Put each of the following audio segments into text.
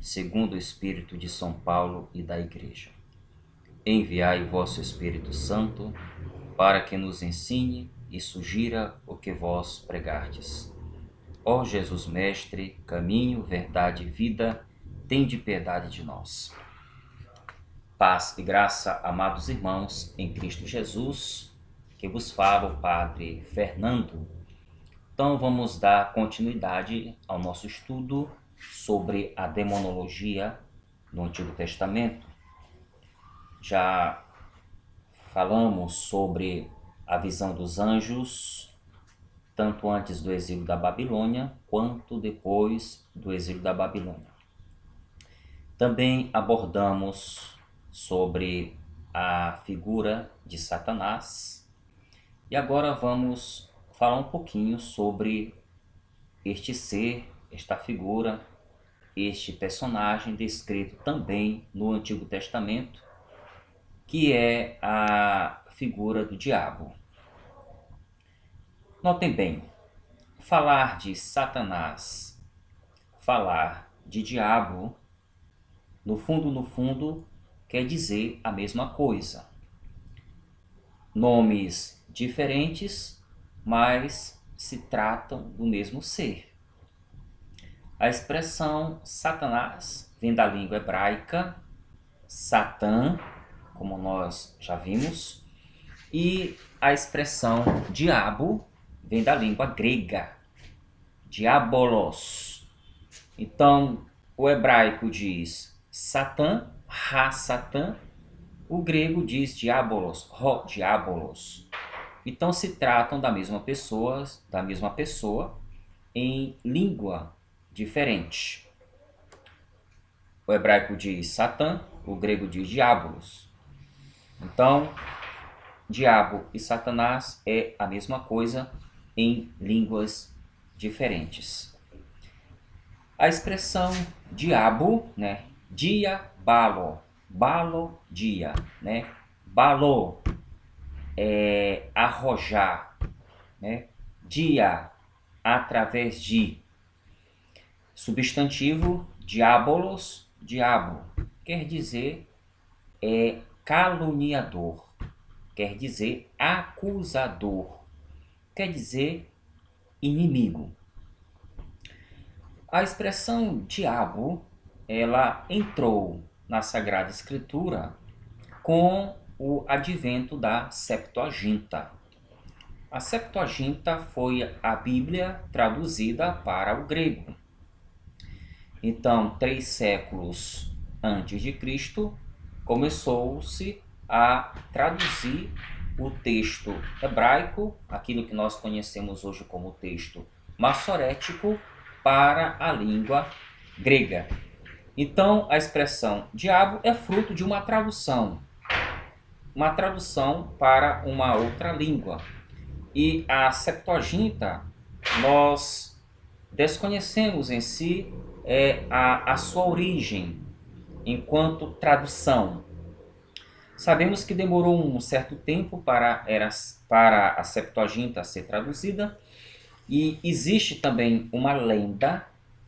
segundo o Espírito de São Paulo e da Igreja. Enviai o vosso Espírito Santo, para que nos ensine e sugira o que vós pregardes. Ó Jesus Mestre, caminho, verdade e vida, tende piedade de nós. Paz e graça, amados irmãos, em Cristo Jesus, que vos fala o Padre Fernando. Então vamos dar continuidade ao nosso estudo sobre a demonologia no Antigo Testamento. Já falamos sobre a visão dos anjos, tanto antes do exílio da Babilônia, quanto depois do exílio da Babilônia. Também abordamos sobre a figura de Satanás. E agora vamos falar um pouquinho sobre este ser, esta figura, este personagem descrito também no Antigo Testamento, que é a figura do diabo. Notem bem, falar de Satanás, falar de diabo, no fundo, quer dizer a mesma coisa. Nomes diferentes, mas se tratam do mesmo ser. A expressão Satanás vem da língua hebraica, Satã, como nós já vimos, e a expressão diabo vem da língua grega, diabolos. Então, o hebraico diz Satã, ha-Satã, o grego diz diabolos, ho-diabolos. Então se tratam da mesma pessoa em língua diferente. O hebraico diz Satã, o grego diz diabolos. Então, diabo e Satanás é a mesma coisa em línguas diferentes. A expressão diabo, diabalo, balo, dia, balo é arrojar, dia, através de. Substantivo, diabolos, diabo, quer dizer caluniador, quer dizer acusador, quer dizer inimigo. A expressão diabo, ela entrou na Sagrada Escritura com o advento da Septuaginta. A Septuaginta foi a Bíblia traduzida para o grego. Então, 3 séculos antes de Cristo, começou-se a traduzir o texto hebraico, aquilo que nós conhecemos hoje como texto massorético, para a língua grega. Então, a expressão diabo é fruto de uma tradução para uma outra língua. E a Septuaginta, nós desconhecemos em si a sua origem enquanto tradução. Sabemos que demorou um certo tempo para a Septuaginta ser traduzida, e existe também uma lenda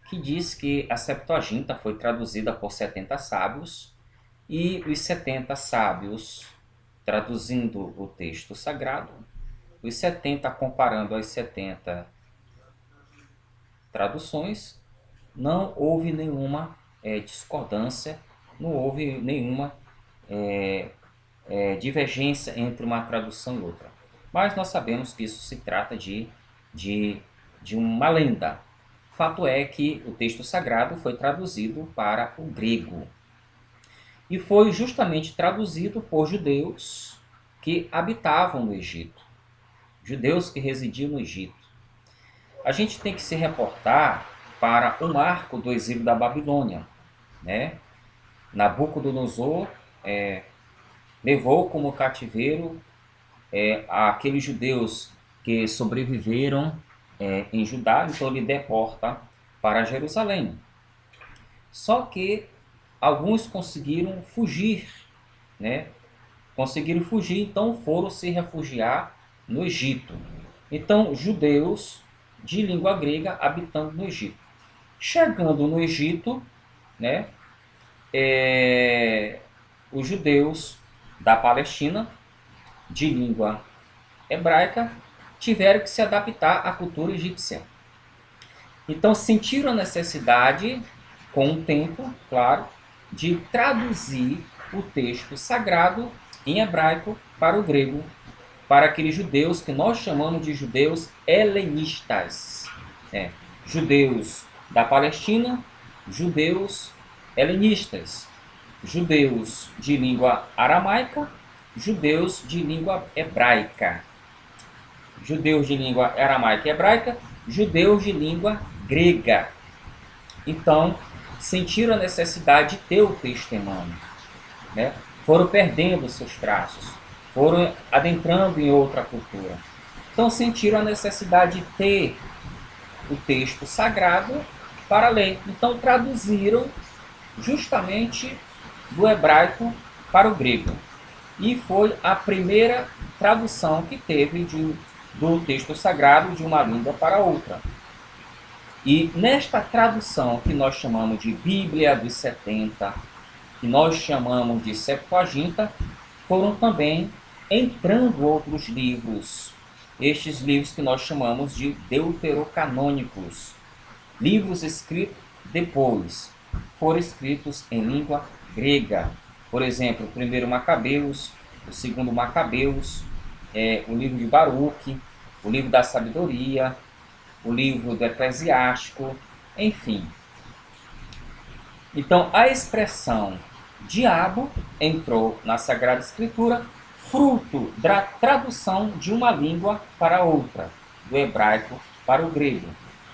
que diz que a Septuaginta foi traduzida por 70 sábios, e os 70 sábios, traduzindo o texto sagrado, os 70 comparando as 70 traduções, não houve nenhuma discordância, não houve nenhuma divergência entre uma tradução e outra. Mas nós sabemos que isso se trata de uma lenda. Fato é que o texto sagrado foi traduzido para o grego. E foi justamente traduzido por judeus que habitavam no Egito. Judeus que residiam no Egito. A gente tem que se reportar para o marco do exílio da Babilônia. Nabucodonosor levou como cativeiro aqueles judeus que sobreviveram em Judá, então ele deporta para Jerusalém. Só que alguns conseguiram fugir, então foram se refugiar no Egito. Então, judeus de língua grega habitando no Egito. Chegando no Egito, né, os judeus da Palestina, de língua hebraica, tiveram que se adaptar à cultura egípcia. Então sentiram a necessidade, com o tempo, claro, de traduzir o texto sagrado em hebraico para o grego, para aqueles judeus que nós chamamos de judeus helenistas. Judeus da Palestina, judeus helenistas, judeus de língua aramaica, judeus de língua hebraica. Judeus de língua aramaica e hebraica, judeus de língua grega. Então, sentiram a necessidade de ter o testemunho, né? Foram perdendo seus traços, foram adentrando em outra cultura. Então, sentiram a necessidade de ter o texto sagrado para ler. Então, traduziram justamente do hebraico para o grego. E foi a primeira tradução que teve do texto sagrado de uma língua para outra. E nesta tradução que nós chamamos de Bíblia dos 70, que nós chamamos de Septuaginta, foram também entrando outros livros. Estes livros que nós chamamos de deuterocanônicos. Livros escritos depois, foram escritos em língua grega. Por exemplo, o primeiro Macabeus, o segundo Macabeus, o livro de Baruque, o livro da sabedoria, o livro do Eclesiástico, enfim. Então, a expressão diabo entrou na Sagrada Escritura fruto da tradução de uma língua para outra, do hebraico para o grego.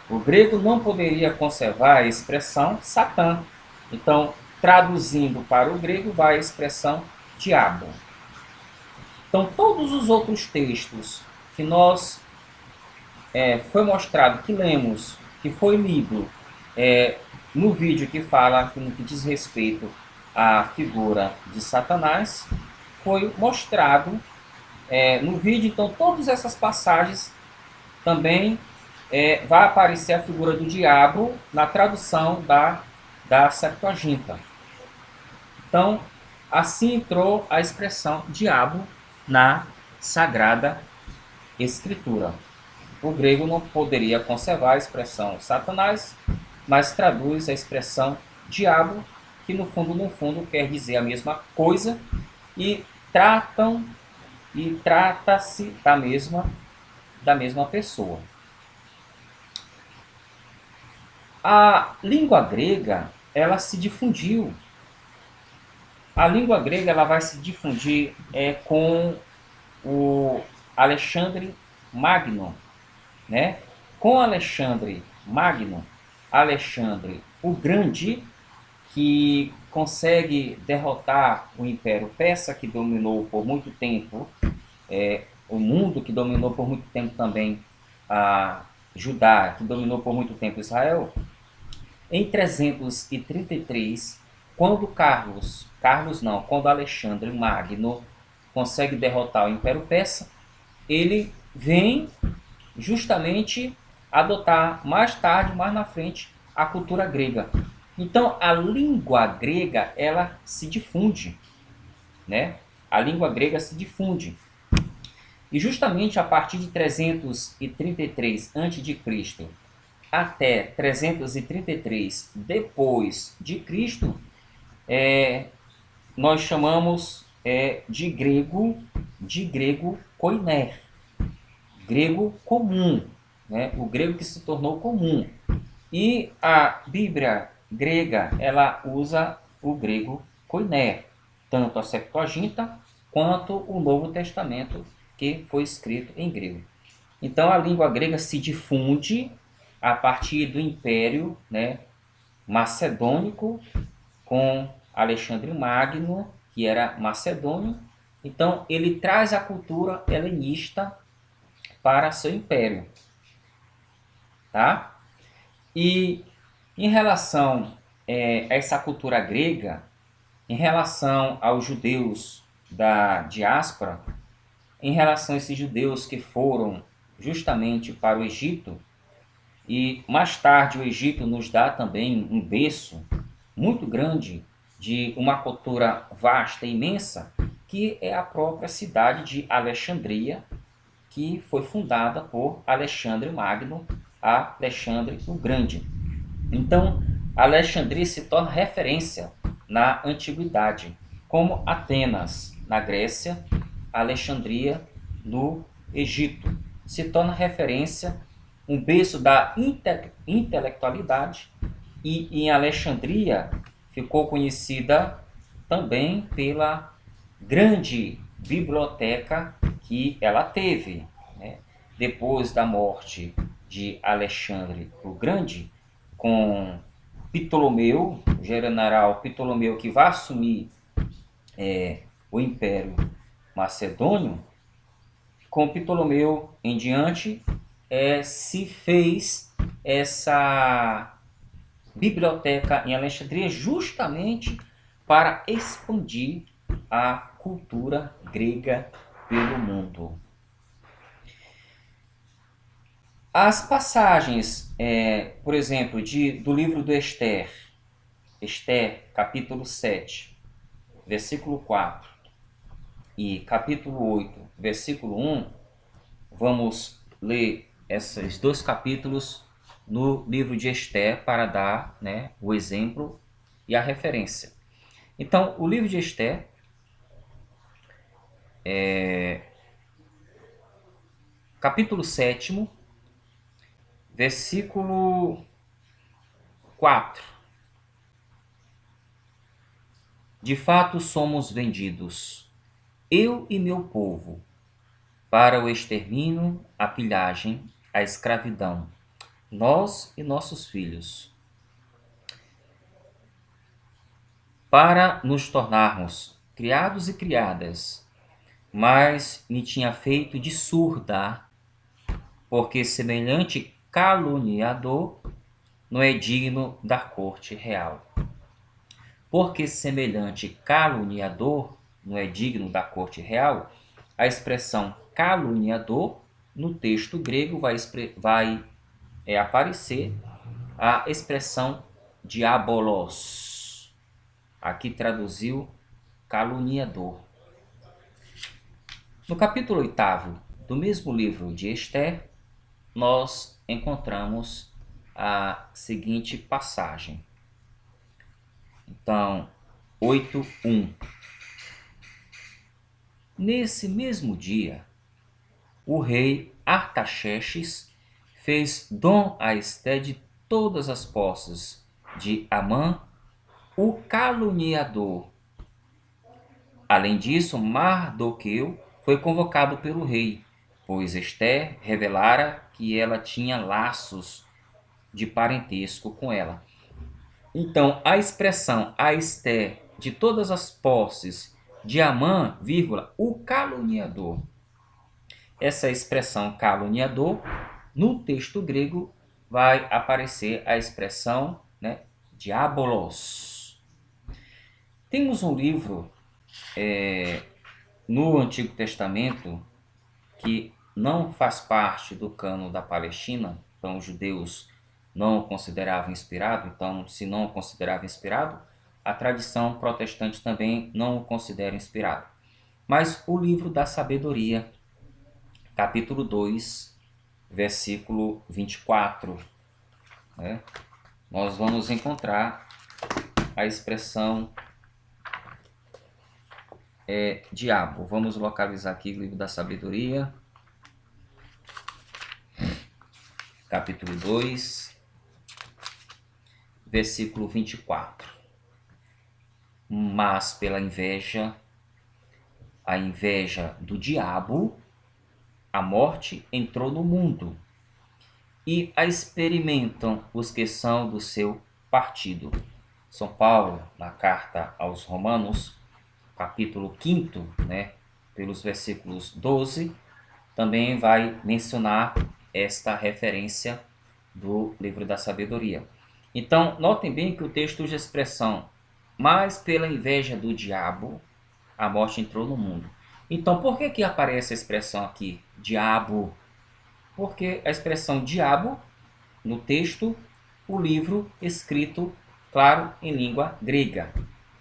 O grego não poderia conservar a expressão Satã. Então, traduzindo para o grego, vai a expressão diabo. Então, todos os outros textos que nós foi mostrado, que lemos, que foi lido no vídeo que fala, no que diz respeito à figura de Satanás, foi mostrado no vídeo. Então, todas essas passagens também vai aparecer a figura do diabo na tradução da Septuaginta. Então, assim entrou a expressão diabo na Sagrada Escritura. O grego não poderia conservar a expressão Satanás, mas traduz a expressão diabo, que no fundo quer dizer a mesma coisa, e trata-se da mesma pessoa. A língua grega, ela se difundiu. A língua grega ela vai se difundir com o Alexandre Magno, né? Com Alexandre Magno, Alexandre o Grande, que consegue derrotar o Império Persa, que dominou por muito tempo o mundo, que dominou por muito tempo também a Judá, que dominou por muito tempo Israel. Em 333, quando quando Alexandre Magno consegue derrotar o Império Persa, ele vem justamente adotar mais tarde, mais na frente, a cultura grega. Então, a língua grega, ela se difunde, né? A língua grega se difunde. E justamente a partir de 333 a.C. até 333 depois de Cristo, nós chamamos de grego koiné, grego comum, né? O grego que se tornou comum. E a Bíblia grega, ela usa o grego koiné, tanto a Septuaginta quanto o Novo Testamento, que foi escrito em grego. Então a língua grega se difunde a partir do Império, né, macedônico, com Alexandre Magno, que era macedônio. Então ele traz a cultura helenista para seu império, tá? E em relação a essa cultura grega, em relação aos judeus da diáspora, em relação a esses judeus que foram justamente para o Egito, e mais tarde o Egito nos dá também um berço muito grande, de uma cultura vasta e imensa, que é a própria cidade de Alexandria, que foi fundada por Alexandre Magno, Alexandre o Grande. Então, Alexandria se torna referência na antiguidade, como Atenas na Grécia, Alexandria no Egito. Se torna referência, um berço da intelectualidade, e em Alexandria ficou conhecida também pela grande biblioteca que ela teve, né? Depois da morte de Alexandre o Grande, com Ptolomeu, o general Ptolomeu, que vai assumir o Império Macedônio, com Ptolomeu em diante, se fez essa biblioteca em Alexandria justamente para expandir a cultura grega pelo mundo. As passagens, por exemplo, do livro do Esther, capítulo 7, versículo 4, e capítulo 8, versículo 1, vamos ler esses dois capítulos no livro de Esther para dar, né, o exemplo e a referência. Então, o livro de Esther, capítulo 7, versículo 4. De fato somos vendidos, eu e meu povo, para o extermínio, a pilhagem, a escravidão, nós e nossos filhos, para nos tornarmos criados e criadas, mas me tinha feito de surda, porque semelhante caluniador não é digno da corte real. Porque semelhante caluniador não é digno da corte real, a expressão caluniador no texto grego vai aparecer a expressão diabolos. Aqui traduziu caluniador. No capítulo 8 do mesmo livro de Esther, nós encontramos a seguinte passagem. Então, 8:1. Nesse mesmo dia, o rei Artaxerxes fez dom a Esté de todas as posses de Amã, o caluniador. Além disso, Mardoqueu foi convocado pelo rei, pois Esté revelara que ela tinha laços de parentesco com ela. Então, a expressão a Esté de todas as posses de Amã, o caluniador. Essa expressão caluniador, no texto grego, vai aparecer a expressão, né, diabolos. Temos um livro no Antigo Testamento que não faz parte do cânon da Palestina, então os judeus não o consideravam inspirado, então se não o considerava inspirado, a tradição protestante também não o considera inspirado. Mas o livro da sabedoria, capítulo 2, versículo 24, né? Nós vamos encontrar a expressão diabo. Vamos localizar aqui o livro da sabedoria, capítulo 2, versículo 24. Mas pela inveja, a inveja do diabo, a morte entrou no mundo, e a experimentam os que são do seu partido. São Paulo, na carta aos Romanos, capítulo 5, né, pelos versículos 12, também vai mencionar esta referência do livro da sabedoria. Então, notem bem que o texto usa a expressão, mas pela inveja do diabo, a morte entrou no mundo. Então, por que aparece a expressão aqui, diabo? Porque a expressão diabo, no texto, o livro escrito claro, em língua grega.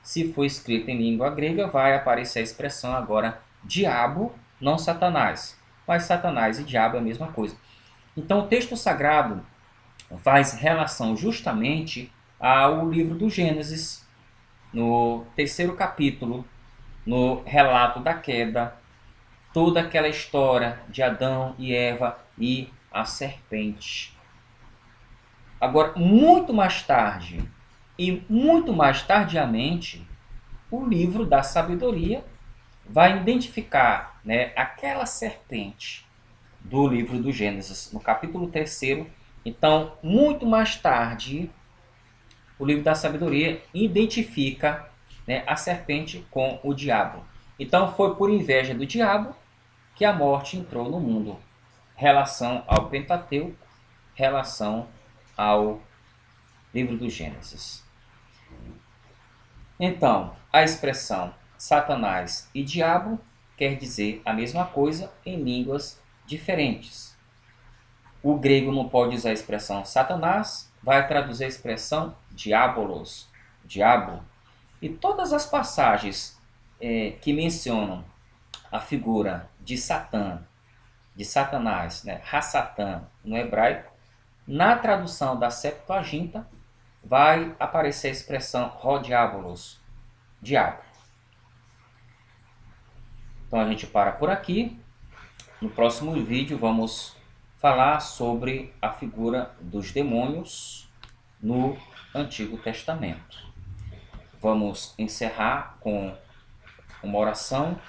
Se for escrito em língua grega, vai aparecer a expressão agora diabo, não Satanás. Mas Satanás e diabo é a mesma coisa. Então, o texto sagrado faz relação justamente ao livro do Gênesis, no terceiro capítulo, no relato da queda, toda aquela história de Adão e Eva e a serpente. Agora, muito mais tarde e muito mais tardiamente, o livro da sabedoria vai identificar, né, aquela serpente do livro do Gênesis, no capítulo 3º. Então, muito mais tarde, o livro da sabedoria identifica, né, a serpente com o diabo. Então, foi por inveja do diabo que a morte entrou no mundo. Relação ao Pentateuco, relação ao livro do Gênesis. Então, a expressão Satanás e diabo quer dizer a mesma coisa em línguas diferentes. O grego não pode usar a expressão Satanás, vai traduzir a expressão diabolos, diabo. E todas as passagens que mencionam a figura de Satã, de Satanás, né, Hassatã no hebraico, na tradução da Septuaginta, vai aparecer a expressão Rodiabolos, diabo. Então a gente para por aqui. No próximo vídeo vamos falar sobre a figura dos demônios no Antigo Testamento. Vamos encerrar com uma oração.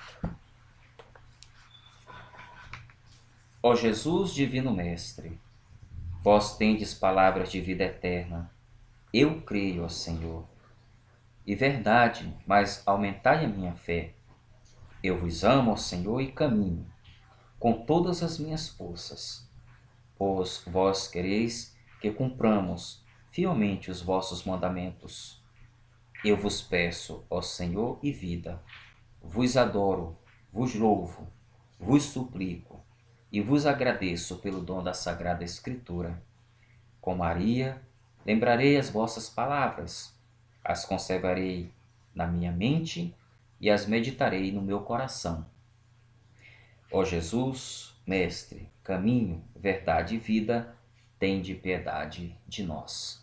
Ó Jesus, Divino Mestre, vós tendes palavras de vida eterna. Eu creio, ó Senhor. E verdade, mas aumentai a minha fé. Eu vos amo, ó Senhor, e caminho com todas as minhas forças, pois vós quereis que cumpramos fielmente os vossos mandamentos. Eu vos peço, ó Senhor e vida, vos adoro, vos louvo, vos suplico e vos agradeço pelo dom da Sagrada Escritura. Com Maria, lembrarei as vossas palavras, as conservarei na minha mente e as meditarei no meu coração. Ó Jesus, Mestre, caminho, verdade e vida, tende piedade de nós.